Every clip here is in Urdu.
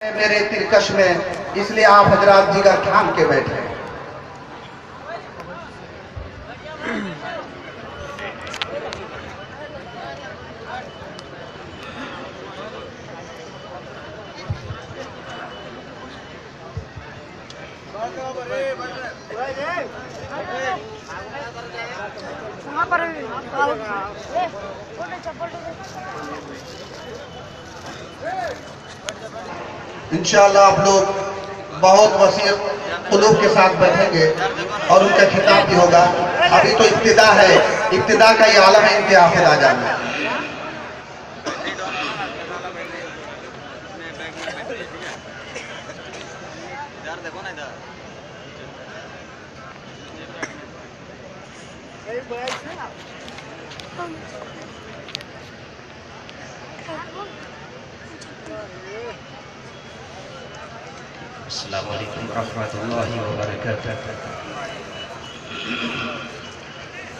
میرے ترکش میں، اس لیے آپ حضرات جگر تھام کے بیٹھے۔ انشاءاللہ آپ لوگ بہت وسیع قلوب کے ساتھ بیٹھیں گے اور ان کا خطاب بھی ہوگا۔ ابھی تو ابتدا ہے، ابتدا کا یہ عالم ہے، انتہا پھر آ جانا۔ السلام علیکم ورحمۃ اللہ وبرکاتہ۔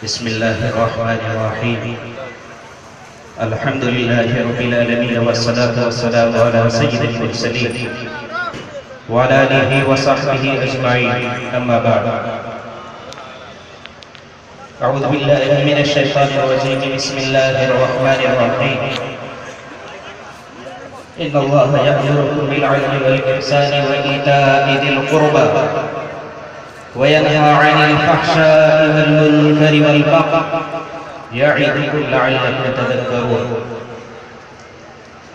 بسم اللہ الرحمن الرحیم۔ الحمد للہ رب العالمین والصلاة والسلام علی سید المرسلین وعلی آلہ وصحبہ اجمعین، اما بعد۔ اعوذ باللہ من الشیطان الرجیم، بسم اللہ الرحمن الرحیم۔ إن الله يأمركم بالعدل والإحسان وإيتاء ذي القربى وينهى عن الفحشاء والمنكر والبغي يعظكم لعلكم تذكرون۔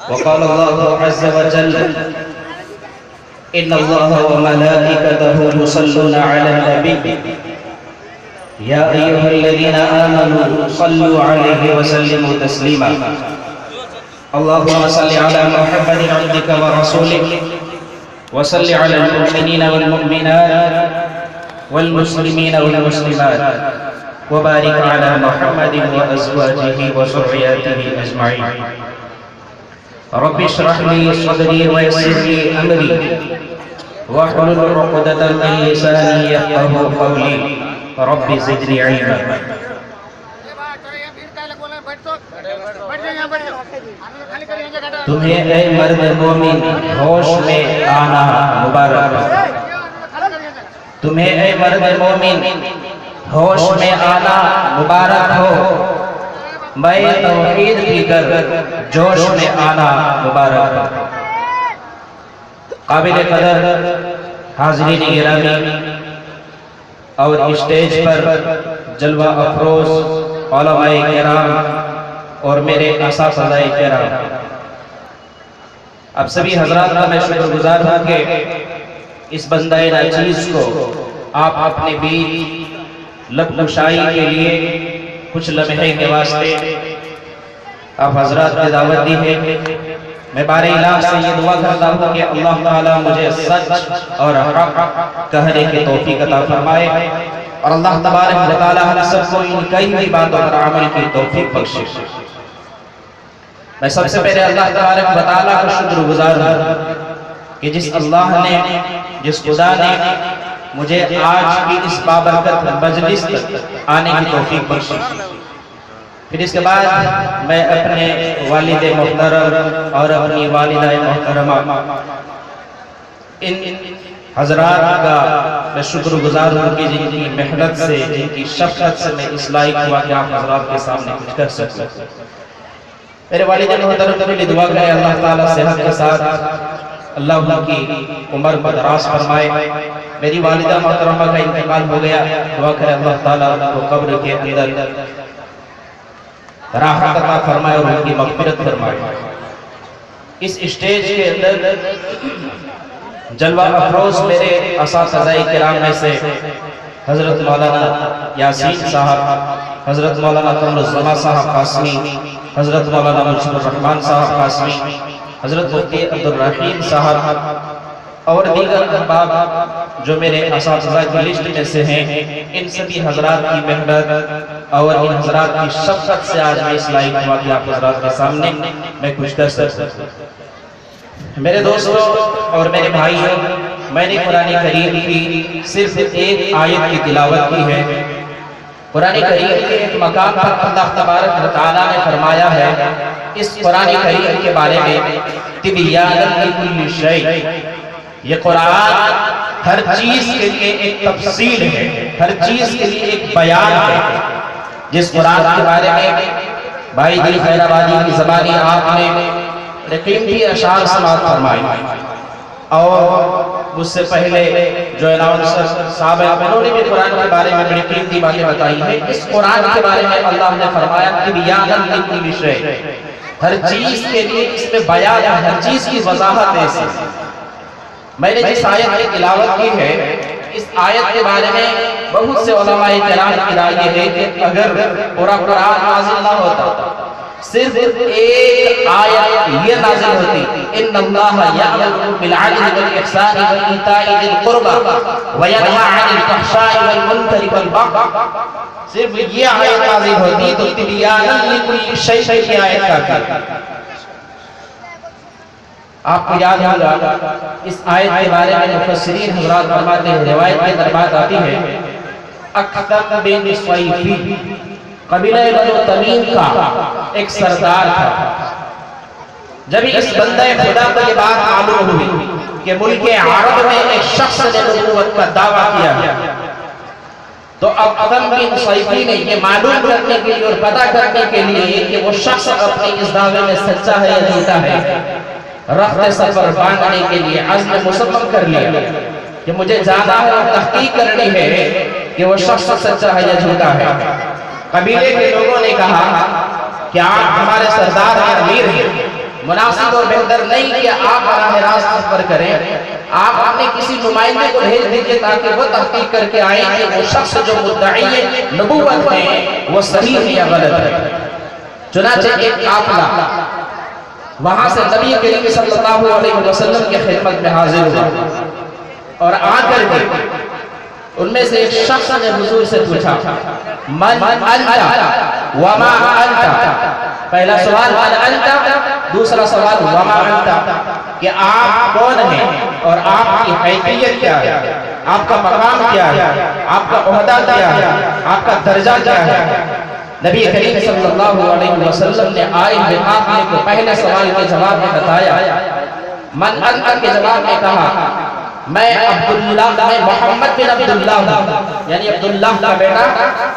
وقال الله عز وجل: إن الله وملائكته يصلون على النبي يا أيها الذين آمنوا صلوا عليه وسلموا تسليما۔ اللهم صل على محمد عبدك ورسولك وصل على المؤمنين والمؤمنات والمسلمين والمسلمات وبارك على محمد وأزواجه وذرياته أجمعين۔ رب اشرح لي صدري ويسر لي أمري واحلل عقدة من لساني يفقهوا قولي رب زدني علما۔ تمہیں اے مرد مومن ہوش میں آنا مبارک ہو۔ تمہیں اے مرد مومن ہوش میں آنا مبارک ہو۔ میں توحید کی کر جوش میں آنا مبارک ہو۔ قابل قدر حاضرین گرامی اور اسٹیج پر جلوہ افروز علماء کرام اور میرے اساتذہ کرام، اب سبھی حضرات کا میں شکر گزار ہوں کہ اس بندہ ناچیز کو آپ اپنے بیچ لب کشائی کے لیے کچھ لمحے کے واسطے آپ حضرات نے دعوت دی ہے۔ میں بارے الہ سے یہ دعا کرتا ہوں کہ اللہ تعالیٰ مجھے سچ اور حق کہنے کی توفیق عطا فرمائے، اور اللہ تبارک و تعالیٰ ہم سب کو ان کئی باتوں پر عمل کی توفیق بخشے۔ میں سب سے پہلے اللہ تبارک و تعالیٰ کا شکر گزار ہوں کہ جس اللہ نے، جس خدا نے مجھے آج کی اس بابرکت مجلس تک آنے کی توفیق بخشی۔ پھر اس کے بعد میں اپنے والد محترم اور اپنی والدہ محترمہ ان حضرات کا میں شکر گزار ہوں کہ جن کی محنت سے، جن کی شفقت سے میں اس لائق ہوا کہ آپ حضرات کے سامنے کچھ کر سکتا۔ میرے والد محترم کے لیے دعا کریں اللہ تعالیٰ صحت کے ساتھ اللہ ان کی عمر کو دراز فرمائے۔ میری والدہ محترمہ کا انتقال ہو گیا، دعا کریں اللہ تعالیٰ کو قبر کے اندر راحت عطا فرمائے اور ان کی مغفرت فرمائے۔ اس اسٹیج کے اندر جلوہ افروز میرے اساتذہ کرام میں سے حضرت مولانا یاسین صاحب، حضرت مولانا قمر الزما صاحب قاسمی، حضرت مولانا مجیب الرحمن صاحب قاسمی، حضرت مفتی عبدالرحیم صاحب اور دیگر احباب جو میرے اساتذہ کی لسٹ میں سے ہیں، ان سبھی حضرات کی محنت اور ان حضرات کی شفقت سے آج میں اس لائق ہوا کہ آپ حضرات کے سامنے میں کچھ کر سکتا۔ میرے دوستوں اور میرے بھائیوں، میں نے قرآن کریم کی صرف ایک آیت کی تلاوت کی ہے قرآن کریم کے ایک مقام پر اللہ تبارک و تعالیٰ نے فرمایا ہے اس قرآن کریم کے بارے میں تبیانا لکل شیء، یہ قرآن ہر چیز کے لیے ایک تفصیل ہے، ہر چیز کے لیے ایک بیان ہے۔ جس قرآن کے بارے میں بھائی دل خیر آبادی کی زبانی آپ نے قیمتی اشعار سماعت فرمائی، اور مجھ سے پہلے جو اناؤنسر صاحب ہیں انہوں نے بھی قرآن کے بارے میں بڑی قیمتی باتیں بتائی ہیں۔ اس قرآن کے بارے میں اللہ نے فرمایا تبیانا لکل شیء، ہر چیز کے لیے اس میں بیان ہے، ہر چیز کی وضاحت ہے۔ میں نے جس آیت کی تلاوت کی ہے اس آیت کے بارے میں بہت سے علماء کرام کی رائے یہ ہے کہ اگر پورا قرآن نازل نہ ہوتا، صرف ایک آیت یہ نازل ہوتی، ان اللہ یأمر بالعدل والاحسان وایتاء ذی القربى وینہی عن الفحشاء والمنکر والبغی، صرف یہ آیت نازل ہوتی تو تبیانا لکل شیء کی آیت کافی۔ آپ کو یاد ہوگا اس آیت کے بارے میں مفسرین حضرات فرماتے ہیں، روایت کے اندر بات آتی ہے اکثم بن صیفی قبیلہ بنو تمیم کا ایک سردار تھا۔ جب اس بندہ خدا کو یہ بات معلوم ہوئی کہ ملک عرب میں ایک شخص نے نبوت کا دعویٰ کیا ہے، تو اکثم بن صیفی نے یہ معلوم کرنے کے لیے اور پتہ کرنے کے لیے کہ وہ شخص اپنے اس دعوے میں سچا ہے یا جھوٹا ہے، رخت سفر باندھنے کے لیے عزم مصمم کر لیا کہ مجھے جانا ہے اور تحقیق کرنی ہے کہ وہ شخص سچا ہے یا جھوٹا ہے۔ قبیلے کے لوگوں نے کہا کہ آپ ہمارے سردار ہیں، امیر ہیں، مناسب اور بہتر نہیں کہ آپ براہ راست سفر کریں، آپ اپنے کسی نمائندے کو بھیج دیجئے تاکہ وہ تحقیق کر کے آئیں کہ وہ شخص جو مدعی نبوت ہے وہ صحیح ہے یا غلط ہے۔ چنانچہ ایک قافلہ وہاں سے نبی کریم صلی اللہ علیہ وسلم کی خدمت میں حاضر ہوا، اور آ کر کے ان میں سے ایک شخص نے حضور سے پوچھا من انت وما انت، پہلا سوال من انت، دوسرا سوال وما انت، کہ آپ کون ہیں اور آپ کی حیثیت کیا ہے، آپ کا مقام کیا ہے، آپ کا عہدہ کیا ہے، آپ کا درجہ کیا ہے۔ نبی کریم صلی اللہ علیہ وسلم نے آئے ہوئے قافلے کو پہلے سوال کے جواب میں بتایا، من انت کے جواب میں کہا میں عبداللہ، میں محمد بن عبداللہ ہوں، یعنی عبداللہ کا بیٹا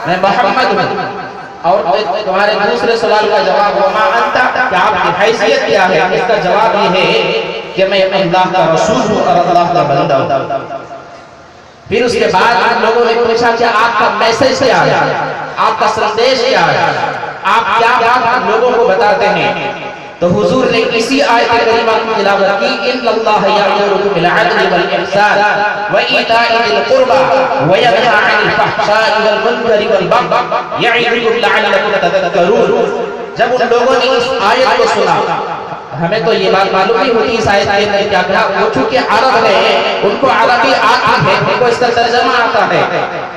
میں محمد ہوں۔ اور تمہارے دوسرے سوال کا جواب وما انت، کہ آپ کی حیثیت کیا ہے، اس کا جواب یہ ہے کہ میں اللہ کا رسول ہوں اور اللہ کا بندہ ہوں۔ پھر اس کے بعد ان لوگوں نے پوچھا کہ آپ کا میسج کیا ہے، آپ کا سندیش کیا ہے، آپ کیا بات لوگوں کو بتاتے ہیں، تو حضور نے اسی آیت کریمہ کی تلاوت کی ان اللہ یأمرکم بالعدل والاحسان وایتاء ذی القربى وینہی عن الفحشاء والمنکر والبغی یعظکم لعلکم تذکرون۔ جب ان لوگوں نے اس آیت کو سنا، ہمیں تو یہ بات معلوم نہیں ہوتی اس آیت کے اندر کیا کہا، وہ چونکہ عرب ہے ان کو عربی آتی ہے، ان کو اس کا ترجمہ آتا ہے،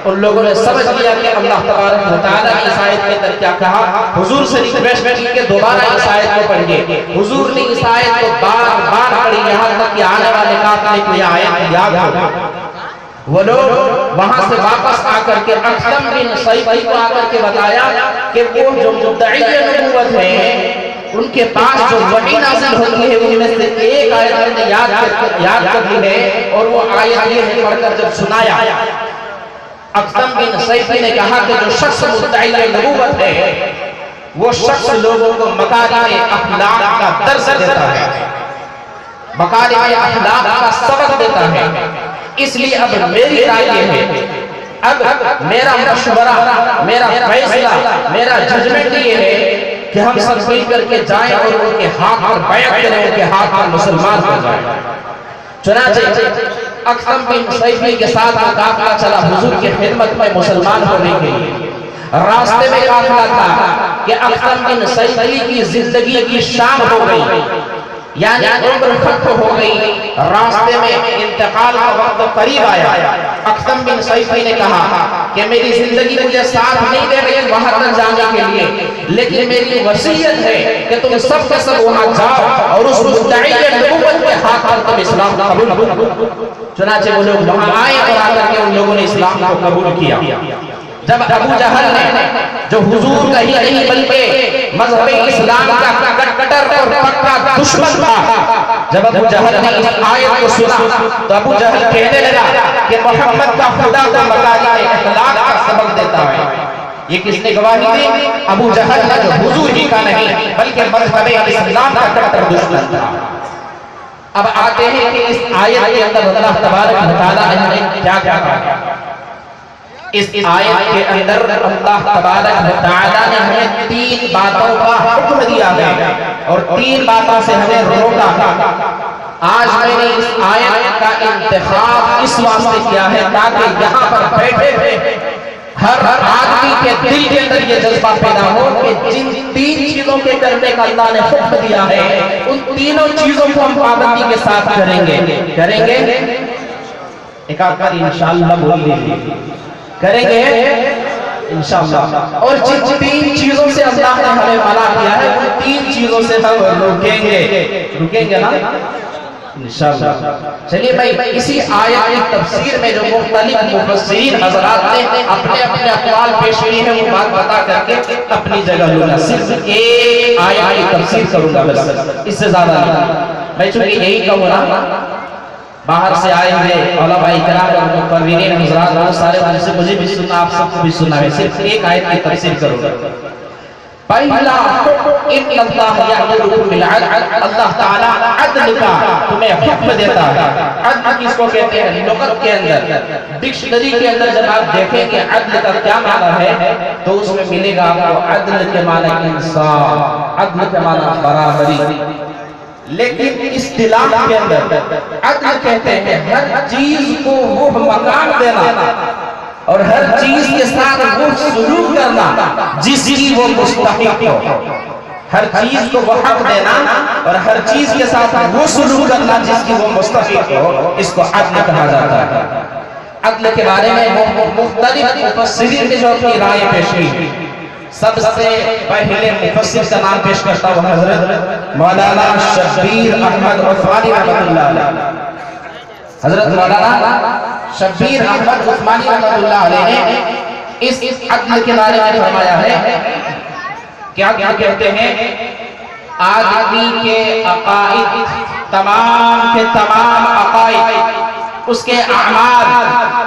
ان لوگوں نے سمجھ لیا کہ اللہ تبارک و تعالیٰ نے اس آیت کے اندر کیا کہا۔ حضور سے ریکویسٹ کی کہ دوبارہ اس آیت کو پڑھیے، حضور نے اس آیت کو بار بار پڑھی یہاں تک کہ آنے والے قافلے کو یہ آیت یاد ہو۔ وہ لوگ وہاں سے واپس آ کر کے اکثم بن صیفی کو آ کر کے بتایا کہ وہ جو مدعی نبوت ہے ان کے پاس جو وحی نازل ہوتی ہے ان میں سے ایک آیت میں نے یاد کر لی ہے، اور وہ آیت یہ ہے پڑھ کر جب سنایا، اکثم بن صیفی نے کہا کہ جو شخص مدعی نبوت ہے وہ شخص لوگوں کو مکارم اخلاق کا درس دیتا ہے، مکارم اخلاق کا سبق دیتا ہے۔ اس لیے اب میری رائے یہ ہے، اب میرا مشورہ، میرا فیصلہ، میرا ججمنٹ یہ ہے کہ ہم سب مل کر کے جائیں اور ان کے ہاتھ پر بیعت کریں، ان کے ہاتھ پر مسلمان ہو جائیں۔ چنانچہ اکثم بن صیفی کے ساتھ قافلہ چلا حضور کی خدمت میں مسلمان ہونے کے لیے۔ راستے میں قافلہ تھا کہ اکثم بن صیفی کی زندگی کی شام ہو گئی، یعنی عمر ختم ہو گئی، راستے میں انتقال کا وقت قریب آیا۔ اکثم بن صیفی نے کہا کہ میری زندگی مجھے ساتھ نہیں دے رہی وہاں تک جانے کے لیے، لیکن میری وصیت ہے کہ تم سب کے سب وہاں جاؤ اور اس مدعی نبوت کے ہاتھ پر تم اسلام قبول کرو۔ چنانچہ وہ لوگ وہاں آئے اور آ کر کے ان لوگوں نے اسلام کو قبول کیا۔ جب ابو جہل نے جو حضور کا ہی نہیں بلکہ مذہب اسلام کا کٹر اور پکا دشمن تھا، جب ابو جہل نے اس آیت کو سنا تو ابو جہل کہنے لگا کہ محمد کا خدا تو مکاری اخلاق کا سبق دیتا ہے۔ یہ کس نے گواہی دی؟ ابو جہل کا جو حضور ہی کا نہیں بلکہ مذہب اسلام کا کٹر دشمن تھا۔ اب آتے ہیں کہ اس آیت کے اندر اللہ تبارک و تعالیٰ نے کیا کہا۔ اس آیت کے اندر اللہ تبارک و تعالیٰ نے ہمیں 3 باتوں کا حکم دیا ہے اور 3 باتوں سے ہمیں روکا ہے۔ آج میں نے اس آیت کا انتخاب اس واسطے کیا ہے تاکہ یہاں پر بیٹھے ہوئے ہر آدمی کے دل کے اندر یہ جذبہ پیدا ہو کہ جن 3 چیزوں کے کرنے کا اللہ نے حکم دیا ہے ان تینوں چیزوں کو ہم پابندی کے ساتھ کریں گے ایک آپ کا انشاءاللہ بول لیجیے کریں گے انشاءاللہ۔ اور جن 3 چیزوں سے اللہ نے ہمیں منع کیا ہے ان 3 چیزوں سے ہم رکیں گے نا انشاءاللہ۔ چلیے بھائی اسی آیت کی تفسیر میں جو مختلف مفسرین حضرات نے اپنے اقوال پیش کیے ہیں وہ بات بتا کر کے اپنی جگہ لوں گا، صرف ایک آیت کی تفسیر کروں گا بس، اس سے زیادہ نہیں۔ میں چونکہ یہی کہوں نا باہر سے آئے ہوئے علماء کرام اور مقررین حضرات بہت سارے ان سے مجھے بھی سننا آپ سب کو بھی سننا ہے، صرف ایک آیت کی تفسیر کروں گا۔ پہلا ان اللہ یامرکم بالعدل، اللہ تعالیٰ عدل کا تمہیں حکم دیتا ہے۔ عدل کس کو کہتے ہیں؟ لغت کے اندر ڈکشنری کے اندر جب آپ دیکھیں کہ عدل کا کیا معنی ہے تو اس میں ملے گا آپ کو عدل کے معنی انصاف، عدل کے معنی برابری۔ لیکن اصطلاح کے اندر عدل کہتے ہیں ہر چیز کو وہ مقام دینا اور ہر چیز کے ساتھ وہ سلوک کرنا جس کی وہ مستحق ہو، ہر چیز کو وہ حق دینا اور ہر چیز کے ساتھ وہ سلوک کرنا جس کی وہ مستحق ہو، اس کو عدل کہا جاتا ہے۔ عدل کے بارے میں مختلف مفسرین نے جو اپنی رائے پیش کی، سب سے پہلے مفسر کا نام پیش کرتا ہوں حضرت مولانا شبیر احمد عثمانی رحمۃ اللہ علیہ۔ حضرت مولانا شبیر احمد عثمانی رحمۃ اللہ علیہ نے اس عدل کے بارے میں فرمایا ہے، کیا کہتے ہیں؟ آدمی کے عقائد تمام کے تمام عقائد، اس کے اعمال،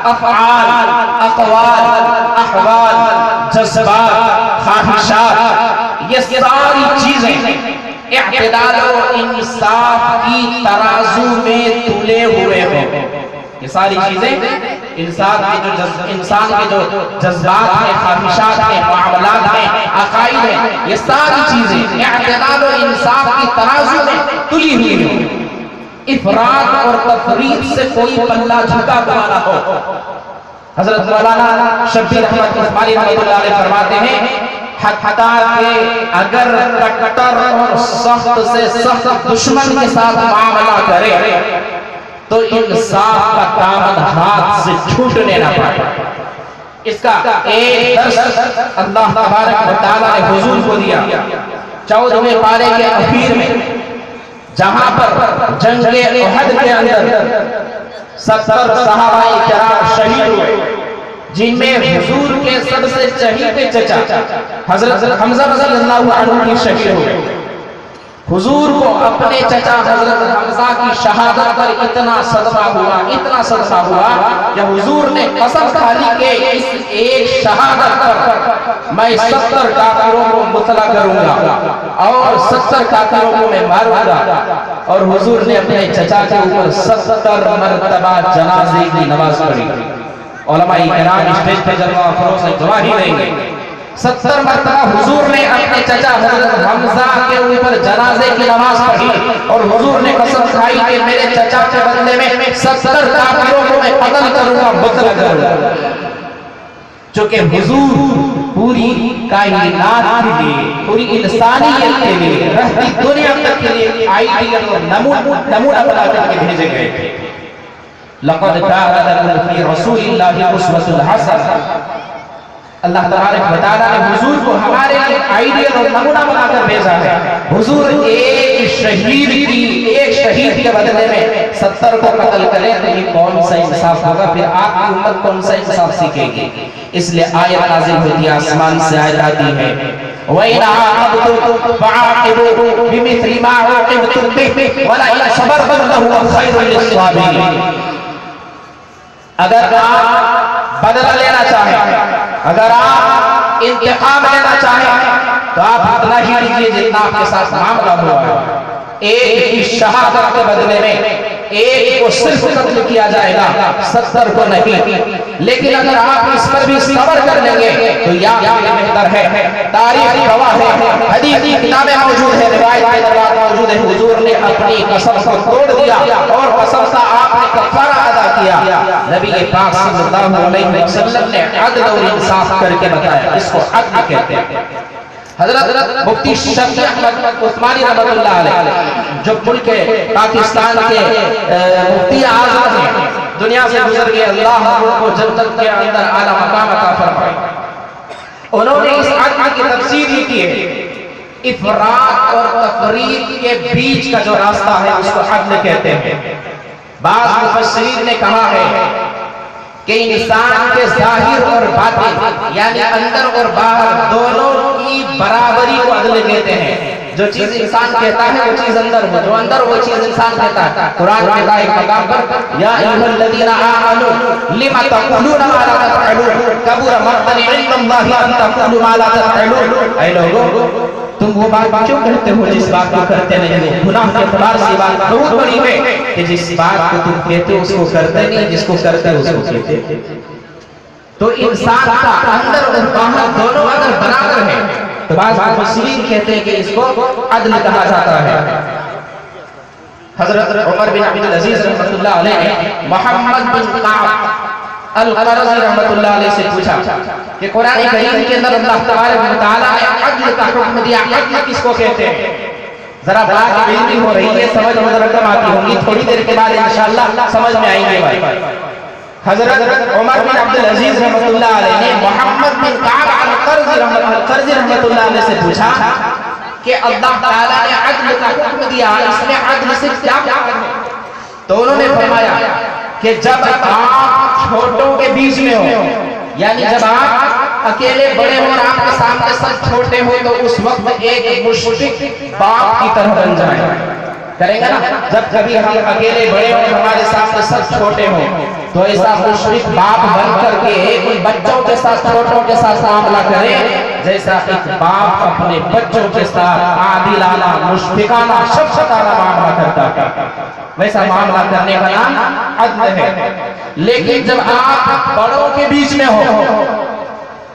افعال، اقوال، احوال، جذبات، خواہشات، یہ ساری چیزیں اعتدال و انصاف کی ترازو میں تلے ہوئے ہوں۔ یہ ساری چیزیں انسان کے جو جذبات ہیں، خواہشات ہیں، معاملات ہیں، عقائد ہیں، یہ ساری چیزیں اعتدال و انصاف کی ترازو میں تلی ہوئی ہوں، افراط اور تفریط سے کوئی پلہ جھکا ہوا نہ ہو۔ حضرت مولانا شبیر احمد عثمانی رحمۃ اللہ علیہ فرماتے ہیں حتیٰ کہ اگر کٹر اور سخت سے سخت دشمن کے ساتھ معاملہ کرے تو انصاف کا دامن ہاتھ سے چھوٹنے نہ پائے۔ اس کا ایک درس اللہ تبارک و تعالیٰ نے حضور کو دیا 14ویں پارے کے اخیر میں، جہاں پر جنگ احد کے اندر 70 صحابہ کرام شہید ہوئے، جن میں حضور کے سب سے چہیتے چچا حضرت حمزہ رضی اللہ عنہ کی شہید ہوئے۔ حضور کو اپنے چچا حضرت حمزہ کی شہادت پر اتنا صدمہ ہوا کہ حضور نے قسم کھائی کہ اس ایک شہادت پر میں 70 کافروں کو مطلع کروں گا اور 70 کافروں کو میں ماروں گا۔ اور حضور نے اپنے چچا کے اوپر 70 مرتبہ جنازے کی نماز پڑھی۔ علماء کرام اسٹیج پہ جلوہ افروز گواہی دیں گے 70 مرتبہ حضور نے اپنے چچا حضرت حمزہ کے اوپر جنازے کی نماز پڑھی اور حضور نے قسم کھائی کہ میرے چچا کے بدلے میں 70 کافروں کو میں قتل کروں گا، مطلع کروں گا۔ چونکہ حضور پوری کائنات کے لیے، پوری انسانیت کے لیے، رہتی دنیا تک کے لیے آئیڈیل اور نمونہ بنا کر کے بھیجے گئے تھے۔ لقد كان لكم في رسول الله أسوة حسنة اللہ تبارک و تعالیٰ نے حضور کو ہمارے لیے آئیڈیل اور نمونہ بنا کر بھیجا ہے. حضور ایک شہید کے بدلے میں 70 کو قتل کریں تو یہ کون سا انصاف ہوگا؟ پھر آپ کی امت کون سا انصاف سیکھے گی؟ اس لیے آیت نازل ہوتی ہے، آسمان سے آیت آتی ہے وَإِنْ عَاقَبْتُمْ فَعَاقِبُوا بِمِثْلِ مَا عُوقِبْتُم بِهِ وَلَئِنْ صَبَرْتُمْ لَهُوَ خَيْرٌ لِّلصَّابِرِينَ. اگر آپ بدلہ لینا چاہیں، اگر آپ انتقام لینا چاہیں تو آپ اتنا ہی لیجیے جتنا آپ کے ساتھ معاملہ ہوا ہے. ایک کی شہادت کے بدلے میں ایک کو صرف قتل کیا جائے گا، 70 کو نہیں. لیکن اگر آپ اس پر بھی صبر کر لیں گے تو یا بہتر ہے. تاریخ گواہ ہے، حدیث کی کتابیں موجود ہیں، روایت کے دربار موجود ہے. حضور نے اپنی قسم کو توڑ دیا اور قسم کا آپ نے کفارہ ادا کیا. نبی پاک صلی اللہ علیہ وسلم نے عدل اور انصاف کر کے بتایا، اس کو عدل کہتے ہیں. حضرت مفتی شفیع احمد عثمانی رحمۃ اللہ علیہ جو ملک پاکستان کے مفتی اعظم ہیں، دنیا سے گزر گئے، اللہ ان کو جنت کے اندر اعلیٰ مقام عطا فرمائے. انہوں نے اس عدل کی تفسیر یہ کی ہے، افراط اور تفریط کے بیچ کا جو راستہ ہے اس کو عدل کہتے ہیں. بعض مفسرین نے کہا ہے کہ انسان کے ظاہر اور باطن یعنی اندر اور باہر دونوں کی برابری کو عدل کہتے ہیں. جو چیز انسان کہتا ہے وہ چیز اندر ہو، جو اندر وہ چیز انسان کہتا ہے. قرآن میں ایک مقام پر یا ایھا الذین آمنوا لم تقولون ما لا تفعلون کبر مقتا عند اللہ ان تقولوا ما لا تفعلون. اے لوگوں تم وہ بات کیوں کہتے ہو جس بات کو کرتے نہیں ہو؟ گناہ کے اعتبار سے بات بہت بڑی ہے کہ جس بات کو تم کہتے ہو اس کو کرتے نہیں، جس کو کرتے ہو اس کو کہتے. تو انسان کا اندر اور باہر دونوں اگر برابر ہے تو بعض مفسرین کہتے ہیں کہ اس کو عدل کہا جاتا ہے. حضرت عمر بن عبد العزیز رحمۃ اللہ علیہ نے محمد بن کعب القرظی رحمۃ اللہ علیہ سے پوچھا کہ قرآن کریم کے اندر اللہ تبارک و تعالیٰ نے عدل کا حکم دیا، عدل کس کو کہتے ہیں؟ ذرا بات علمی ہو رہی ہے، سمجھ میں ذرا کم آتی ہوگی، تھوڑی دیر کے بعد انشاءاللہ سمجھ میں آئیں گے. حضرت عمر بن عبد العزیز رحمۃ اللہ علیہ نے محمد بن کعب القرظی رحمۃ اللہ علیہ سے پوچھا کہ اللہ تعالیٰ نے عدل کا حکم دیا، اس میں عدل سے کیا ہے؟ تو انہوں نے فرمایا کہ جب آپ چھوٹوں کے بیچ میں ہو، یعنی جب آپ اکیلے بڑے ہو اور آپ کے سامنے سب چھوٹے ہو تو اس وقت ایک مشفق باپ کی طرح بن جائیں. کریں گے نا؟ جب کبھی ہم اکیلے بڑے ہوں ہمارے سامنے سب چھوٹے ہوں تو ایسا مشفق باپ بن کر کے ان بچوں کے ساتھ چھوٹوں کے ساتھ معاملہ کرے جیسا ایک باپ اپنے بچوں کے ساتھ عادلانہ مشفقانہ شفقتانہ معاملہ کرتا ہے، ویسا معاملہ کرنے کا نام عدل ہے. لیکن جب آپ بڑوں کے بیچ میں ہو،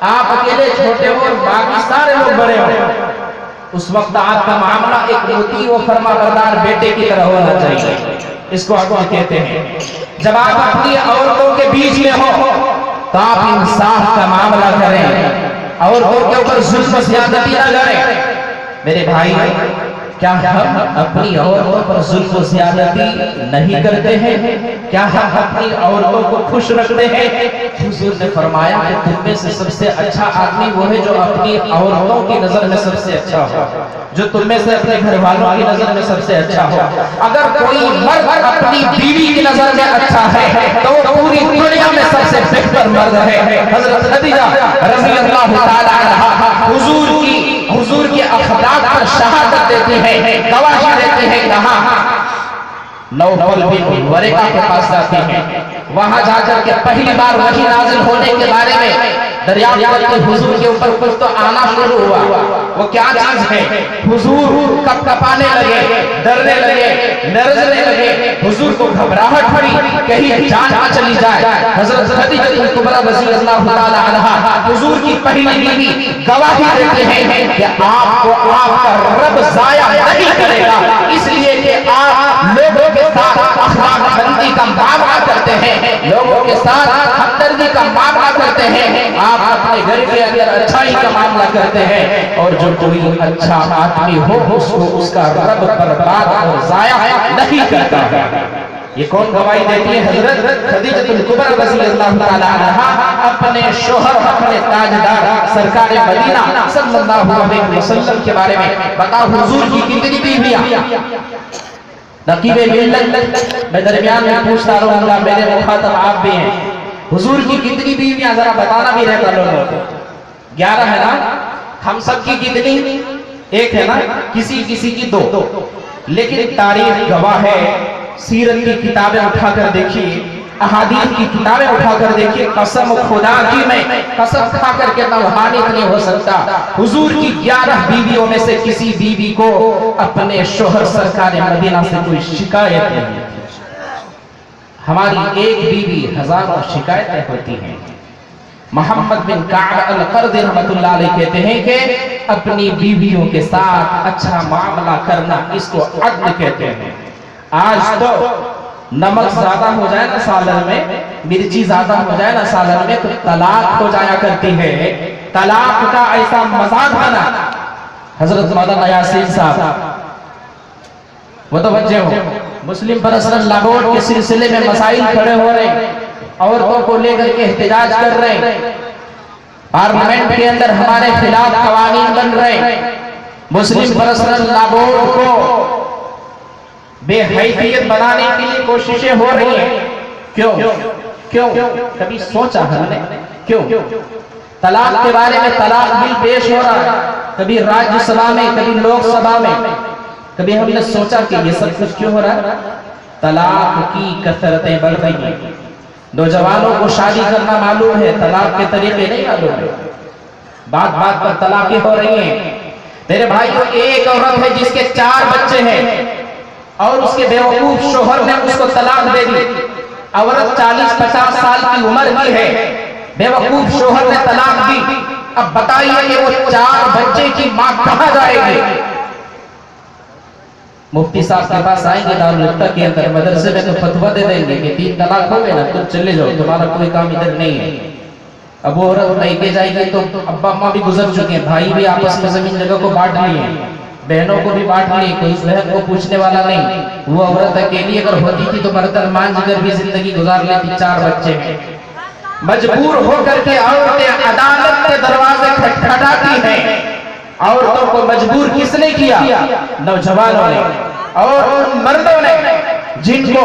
آپ اکیلے چھوٹے ہو اور باقی سارے لوگ بڑے ہو، اس وقت آپ کا معاملہ ایک مطیع و فرما بردار بیٹے کی طرح ہونا چاہیے. اس کو عدل کہتے ہیں. جب آپ اپنی عورتوں کے بیچ میں ہو تو آپ انصاف کا معاملہ کریں، عورتوں کے اوپر ظلم و زیادتی نہ کریں. میرے بھائی کیا ہم اپنی عورتوں پر ظلم و زیادتی نہیں کرتے ہیں؟ کیا ہم اپنی عورتوں کو خوش رکھتے ہیں؟ حضور نے فرمایا کہ تم میں سے سب سے اچھا آدمی وہ ہے جو اپنی عورتوں کی نظر میں سب سے اچھا ہو، جو تم میں سے اپنے گھر والوں کی نظر میں سب سے اچھا ہو. اگر کوئی مرد اپنی بیوی کی نظر میں اچھا ہے تو وہ پوری دنیا میں سب سے بہتر مرد ہے. حضرت خدیجہ رضی اللہ تعالی عنہا حضور کے اخلاق پر شہادت دیتی ہے، گواہی دیتی ہے. کہاں؟ نوفل بن ورقہ کے پاس جاتی ہیں، وہاں جا کر کے پہلی بار وحی نازل ہونے کے بارے میں دریافت کرتی. حضور کے اوپر کچھ تو آنا شروع ہوا. وہ کیا چیز ہے؟ حضور کپ کپانے لگے، ڈرنے لگے، لرزنے لگے. حضور کو گھبراہٹ ہوئی کہیں جان نہ چلی جائے. حضرت خدیجہ کبریٰ رضی اللہ تعالی عنہا حضور کی پہلی بیوی گواہی دیتے ہیں کہ آپ کو آپ کا رب ضائع نہیں کرے گا، اس لیے کہ آپ لوگوں کے ساتھ اخلاق بندی کا معاملہ کرتے ہیں، لوگوں کے ساتھ ہمدردی کا معاملہ کرتے ہیں، آپ اپنے گھر کے اندر اچھائی کا معاملہ کرتے ہیں. اور جو کوئی اچھا آدمی ہو اس کو اس کا رب برباد اور ضائع نہیں کرتا ہے. یہ کون گواہی دیتی ہے؟ حضرت خدیجہ الکبریٰ رضی اللہ تعالی عنہا اپنے شوہر اپنے تاجدار سرکار مدینہ صلی اللہ علیہ وسلم کے بارے میں. بتاؤ حضور کی کتنی بیویاں؟ رقیب ملت میں درمیان میں پوچھتا رہوں گا، میرے مخاطب آپ بھی ہیں، حضور کی کتنی بیویاں ذرا بتانا بھی رہتا لوگوں کو. 11 ہے نا؟ ہم سب کی کتنی؟ ایک ہے نا؟ کسی کسی کی 2. لیکن تاریخ گواہ ہے، سیرت کی کتابیں اٹھا کر دیکھیے، احادیث کی کتابیں اٹھا کر دیکھیے، قسم خدا کی میں قسم کھا کر کے توہانیت نہیں ہو سکتا، حضور کی 11 بیویوں میں سے کسی بیوی کو اپنے شوہر سرکار مدینہ سے کوئی شکایت نہیں. ہماری ایک بیوی ہزاروں شکایتیں ہوتی ہیں. محمد بن کعب القرظی رحمۃ اللہ علیہ کہتے ہیں کہ اپنی بیویوں کے ساتھ اچھا معاملہ کرنا اس کو عدل کہتے ہیں. آج تو نمک زیادہ ہو جائے نا سالن میں، مرچی زیادہ ہو جائے نا سالن میں تو طلاق ہو جایا کرتی ہے. طلاق کا ایسا مزاج بنا. حضرت مولانا یاسین صاحب متوجہ ہو، مسلم پرسنل لاہور کے سلسلے میں مسائل کھڑے ہو رہے ہیں، عورتوں کو لے کر کے احتجاج کر رہے ہیں، پارلیمنٹ کے اندر ہمارے خلاف قوانین بن رہے ہیں، مسلم پرسنل لاہور کو بے حیثیت بنانے کے لیے کوششیں ہو رہی ہیں. کیوں کبھی سوچا ہم نے کیوں؟ طلاق کے بارے میں طلاق بل پیش ہو رہا ہے، کبھی راجیہ سبھا میں، کبھی لوک سبھا میں، کبھی ہم نے سوچا کہ یہ سب کچھ کیوں ہو رہا ہے؟ طلاق کی کثرتیں بڑھ رہی ہیں. نوجوانوں کو شادی کرنا معلوم ہے، طلاق کے طریقے نہیں معلوم ہے، بات بات پر طلاقیں ہو رہی ہیں. میرے بھائیو، ایک عورت ہے جس کے 4 بچے ہیں اور اس کے بیوقوف شوہر نے اس کو طلاق دے دی. عورت 40-50 سال کی عمر کی ہے، بیوقوف شوہر نے طلاق دی. اب بتائیے کہ وہ 4 بچے کی ماں کہاں جائے گی؟ مفتی صاحب کے پاس آئیں گے دارالفتہ کے اندر، مدرسے میں تو فتویٰ دے دیں گے کہ 3 طلاق ہو گئے نا، تم چلے جاؤ، تمہارا کوئی کام ادھر نہیں ہے. اب وہ عورت نہیں کے جائے گی تو ابا اماں بھی گزر چکے ہیں، بھائی بھی آپس میں زمین جگہ کو بانٹ لیے ہیں، بہنوں کو بھی بانٹ لیے، کوئی اس بہن کو پوچھنے والا نہیں. وہ عورت اکیلی اگر ہوتی تھی تو برتن مانجھ کر بھی زندگی گزار لیتی. 4 بچے ہیں، مجبور ہو کر کے عورتیں عدالت کے دروازے کھٹکھٹاتی ہیں. عورتوں کو مجبور کس نے کیا؟ نوجوانوں نے اور مردوں نے، جن کو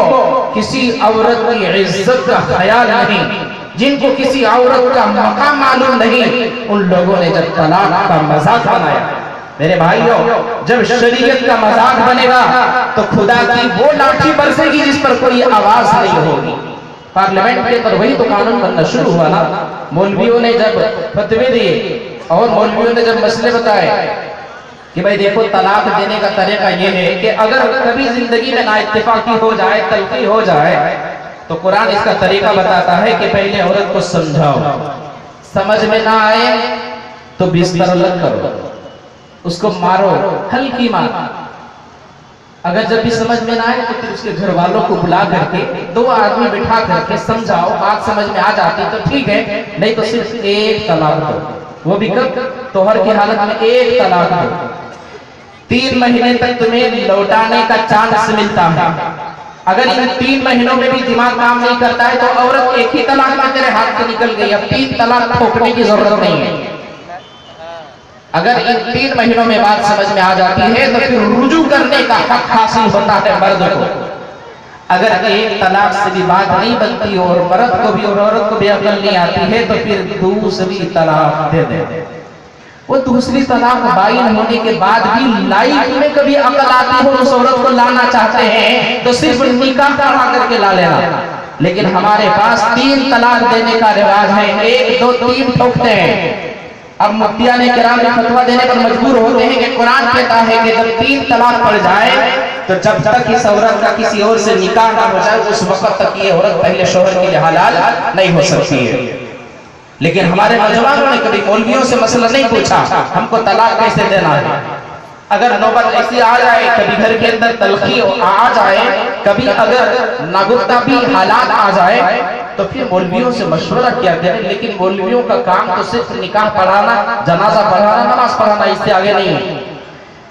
کسی عورت کی عزت کا خیال نہیں، جن کو کسی عورت کا مقام معلوم نہیں، ان لوگوں نے جب طلاق کا مذاق بنایا. میرے بھائیوں، جب شریعت کا مذاق بنے گا تو خدا کی وہ لاٹھی برسے گی جس پر کوئی آواز نہیں ہوگی. پارلیمنٹ کے پر وہی تو قانون بننا شروع ہوا نا. مولویوں نے جب فتوے دیے اور مولویوں نے جب مسئلے بتائے کہ بھائی دیکھو طلاق دینے کا طریقہ یہ ہے کہ اگر کبھی زندگی میں نا اتفاقی ہو جائے، تلخی ہو جائے، تو قرآن اس کا طریقہ بتاتا ہے کہ پہلے عورت کو سمجھاؤ، سمجھ میں نہ آئے تو بستر الگ کرو، اس کو مارو، ہلکی مار. اگر جب بھی سمجھ میں نہ آئے تو پھر اس کے گھر والوں کو بلا کر کے 2 آدمی بٹھا کر کے سمجھاؤ، بات سمجھ میں آ جاتی تو ٹھیک ہے، نہیں تو صرف 1 طلاق دو. وہ بھی کب؟ طہر کی حالت میں 1 طلاق دو. 3 مہینے تک تمہیں لوٹانے کا چانس ملتا ہے. اگر ان 3 مہینوں میں بھی دماغ کام نہیں کرتا ہے تو عورت 1 ہی طلاق میں تیرے ہاتھ سے نکل گئی، اب 3 طلاق ٹھوکنے کی ضرورت نہیں ہے. اگر ان 3 مہینوں میں بات سمجھ میں آ جاتی ہے تو پھر رجوع کرنے کا حق حاصل ہوتا ہے مرد کو. اگر 1 طلاق سے بھی بات نہیں بنتی اور مرد کو بھی اور عورت کو بھی عقل نہیں آتی ہے تو پھر دوسری طلاق دے دے. وہ دوسری طلاق بائن ہونے کے بعد بھی لائف میں کبھی عقل آتی ہو اس عورت کو لانا چاہتے ہیں تو صرف نکاح پڑھا کر کے لا لینا. لیکن ہمارے پاس 3 طلاق دینے کا رواج ہے، 1 2 3 ٹھوکتے ہیں. اب مفتیان کرام نے فتویٰ دینے پر مجبور ہوتے ہیں کہ قرآن کہتا ہے کہ جب 3 طلاق پڑ جائے تو جب تک اس عورت کا کسی اور سے نکاح نہ ہو جائے اس وقت تک یہ عورت پہلے شوہر کے لیے حلال نہیں ہو سکتی ہے. لیکن ہمارے نوجوانوں نے کبھی مولویوں سے مسئلہ نہیں پوچھا ہم کو طلاق کیسے دینا ہے. اگر نوبت ایسی آ جائے، کبھی گھر کے اندر تلخی آ جائے، کبھی اگر ناگفتہ بھی حالات آ جائے تو پھر مولویوں سے مشورہ کیا کریں. لیکن مولویوں کا کام تو صرف نکاح پڑھانا، جنازہ پڑھانا، نماز پڑھانا، اس سے آگے نہیں ہے.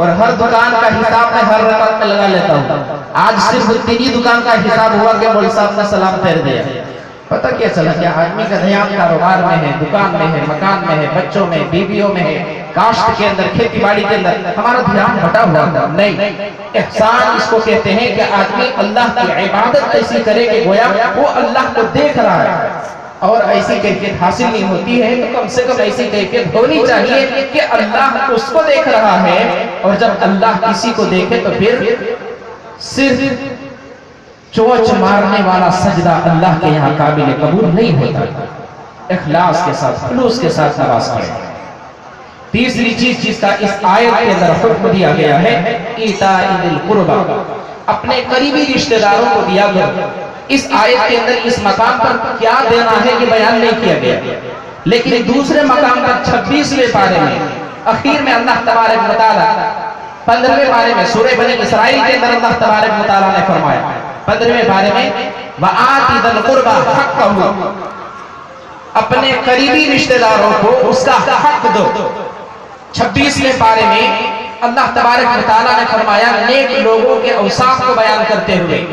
اور ہر دکان کا حساب میں ہر رکعت میں لگا لیتا ہوں. آج صرف 3 ہی دکان کا حساب ہوا کہ مولوی صاحب نے سلام پھیر دیا. پتہ کیا چلا کہ آدمی کا دھیان کاروبار میں ہے, دکان میں ہے, مکان میں ہے, بچوں میں, بیویوں میں ہے, کاشت کے اندر, کھیتی باڑی کے اندر. ہمارا دھیان ہٹا ہوا تھا. نہیں, احسان اس کو کہتے ہیں کہ آدمی اللہ کی عبادت ایسی کرے کہ گویا وہ اللہ کو دیکھ رہا ہے. اور ایسی کیفیت حاصل نہیں ہوتی ہے تو کم سے کم ایسی کیفیت ہونی چاہیے کہ اللہ اس کو دیکھ رہا ہے. اور جب اللہ کسی کو دیکھے تو پھر صرف چوچ مارنے والا سجدہ اللہ کے یہاں قابل قبول نہیں ہوتا. اخلاص کے ساتھ, خلوص کے ساتھ نماز پڑھیں. تیسری چیز جس کا اس آیت کے اندر حکم دیا گیا ہے, ایتاء ذی القربی, اپنے قریبی رشتہ داروں کو دیا کرو. اس آیت کے اندر اس مقام پر کیا دینا ہے یہ بیان نہیں کیا گیا, لیکن دوسرے مقام پر 26ویں پارے میں اخیر میں اللہ تبارک و تعالی 15ویں پارے میں سورہ بنی اسرائیل کے اندر اللہ تبارک و تعالی نے فرمایا 15ویں پارے میں وَآتِ ذَا الْقُرْبَى حَقَّهُ, اپنے قریبی رشتہ داروں کو اس کا حق دو. 26ویں پارے میں اللہ تبارک و تعالی نے فرمایا نیک لوگوں کے اوصاف کو بیان کرتے ہوئے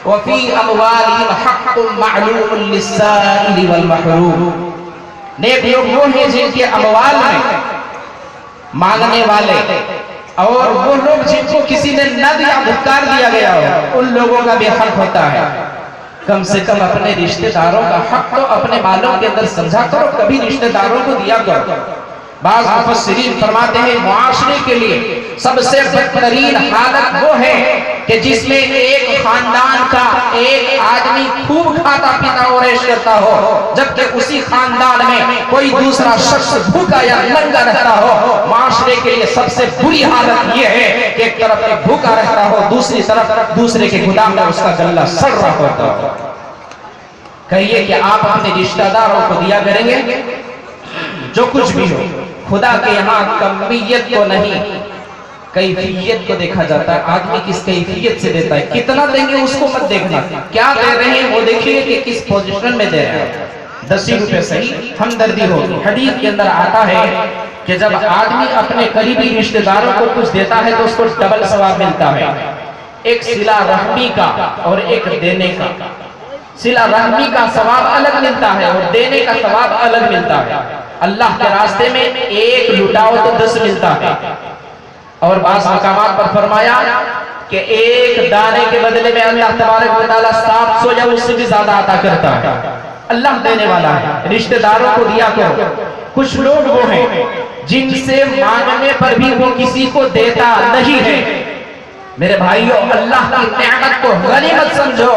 وَفِي أَمْوَالِهِمْ حَقٌّ مَعْلُومٌ لِلسَّائِلِ وَالْمَحْرُومِ, نیک لوگ وہ ہیں جن کے اموال میں مانگنے والے اور وہ لوگ جن کو کسی نے نہ دیا, دھکار دیا گیا ہو, ان لوگوں کا بھی حق ہوتا ہے. کم سے کم اپنے رشتہ داروں کا حق تو اپنے مالوں کے اندر سمجھا کرو, کبھی رشتہ داروں کو دیا کرو. بعض مفسرین فرماتے ہیں معاشرے کے لیے سب سے بدترین حالت وہ ہے کہ جس میں ایک خاندان کا ایک آدمی خوب کھاتا پیتا اور عیش کرتا ہو, جبکہ اسی خاندان میں کوئی دوسرا شخص بھوکا یا ننگا رہتا ہو. معاشرے کے لیے سب سے بری حالت یہ ہے کہ ایک طرف ایک بھوکا رہتا ہو, دوسری طرف دوسرے کے گدام میں اس کا گلہ سڑ رہا ہوتا ہو. کہیے کہ آپ اپنے رشتہ داروں کو دیا کریں گے جو کچھ بھی ہو. خدا کے یہاں کمیت کو نہیں کیفیت کو دیکھا جاتا ہے. آدمی کس کیفیت سے دیتا ہے, کتنا دیں گے اس کو مت دیکھنا, کیا دے رہے ہیں وہ دیکھیے کہ کس پوزیشن میں دے رہے ہیں. 10 روپے صحیح ہمدردی ہوگی. حدیث کے اندر آتا ہے کہ جب آدمی اپنے قریبی رشتہ داروں کو کچھ دیتا ہے تو اس کو ڈبل ثواب ملتا ہے. ایک صلہ رحمی کا اور ایک دینے کا. صلہ رحمی کا ثواب الگ ملتا ہے اور دینے کا ثواب الگ ملتا ہے. اللہ کے راستے میں ایک لٹاؤ تو 10 ملتا ہے. اور بعض مقامات پر فرمایا کہ ایک دانے کے بدلے میں اللہ تبارک و تعالیٰ 700 یا اس سے بھی زیادہ عطا کرتا ہے. اللہ دینے والا ہے. رشتہ داروں کو دیا کرو. کچھ لوگ وہ ہیں جن سے مانگنے پر بھی وہ کسی کو دیتا نہیں ہے. میرے بھائیوں, اللہ کی نعمت کو غنیمت سمجھو.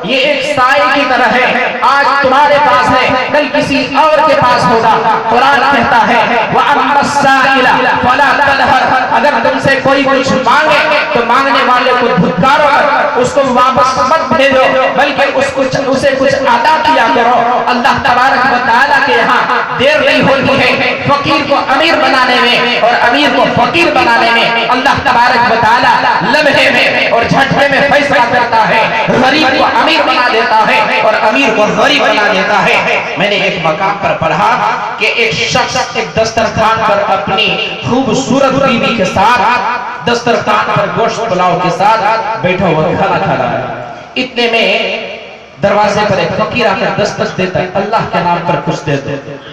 یہ ایک سائے کی طرح ہے, آج تمہارے پاس ہے کل کسی اور کے پاس ہوگا. قرآن کہتا ہے وَأَمَّا السَّائِلَ فَلَا تَنْهَرْ, اگر تم سے کوئی کچھ مانگے تو مانگنے والے کو دھتکارو, اس کو واپس مت بھیجو بلکہ اسے کچھ عطا کیا کرو. اللہ تبارک و تعالیٰ کے یہاں دیر نہیں ہوتی ہے فقیر کو امیر بنانے میں اور امیر کو فقیر بنانے میں. اللہ تبارک و تعالیٰ لمحے میں اور جھٹکے میں فیصلہ کرتا ہے. غریب کو امیر بنا دیتا ہے اور امیر کو غریب بنا دیتا ہے. میں نے ایک مقام پر پڑھا کہ ایک شخص ایک دسترخوان پر اپنی خوبصورت بیوی کے ساتھ دسترخوان پر گوشت پلاؤ کے ساتھ بیٹھا ہوا کھانا کھا رہا ہے. اتنے میں دروازے پر ایک فقیر آ کر دستک دیتا ہے, اللہ کے نام پر کچھ دے دو.